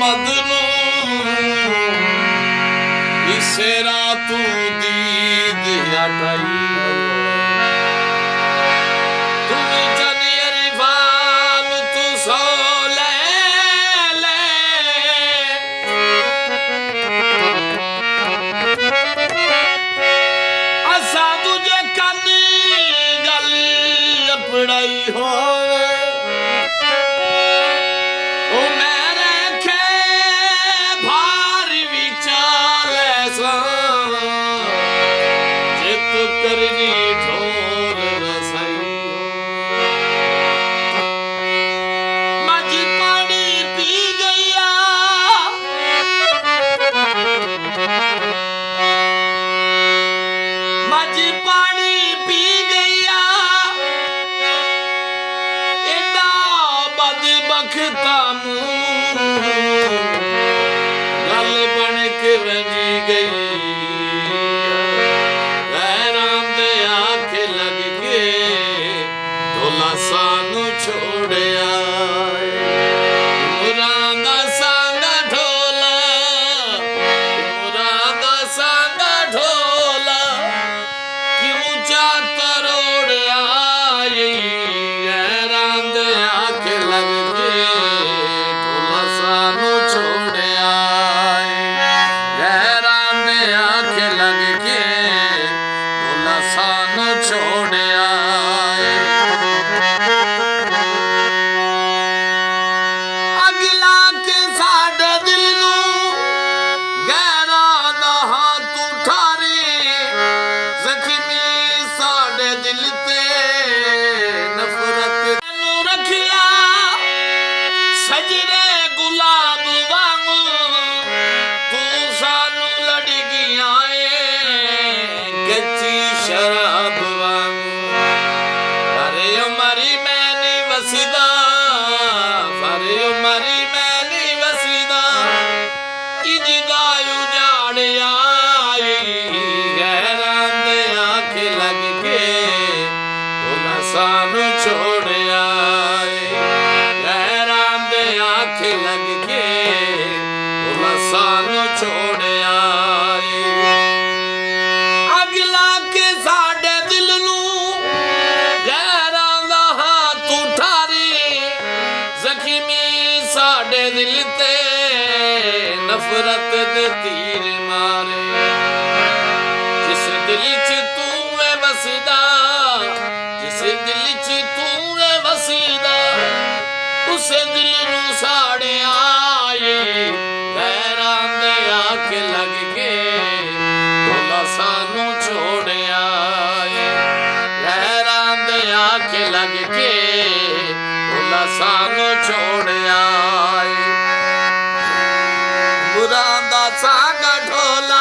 मदनू इसे रातू दीद हटाई तुम जनी अरिवान तू सो ले असा तुझे कनी गली अपड़ाई हो गल बन के रंजी गई दे आखे लग के ढोला सानू छोड़िया मुरादा सांगा ढोला मुरादा सांगा ढोला क्यों जा तरोड़िया दे आखे लग के सानू छोड़िया गैरां दे आखे लग के सानू छोड़िया अगला के साडे दिल नू गैरां दा हाथ उठारी जख्मी साडे दिल ते नफरत दे तीर मारे जिस दिल च तू है वसदा दिल च तू है वसीदा उसे दिल नू साड़े आए गैरां दे आके लग के ढोला सानू छोड़े आए गैरां दे आके लग के ढोला सानू छोड़े आए मुरादा सांगा ढोला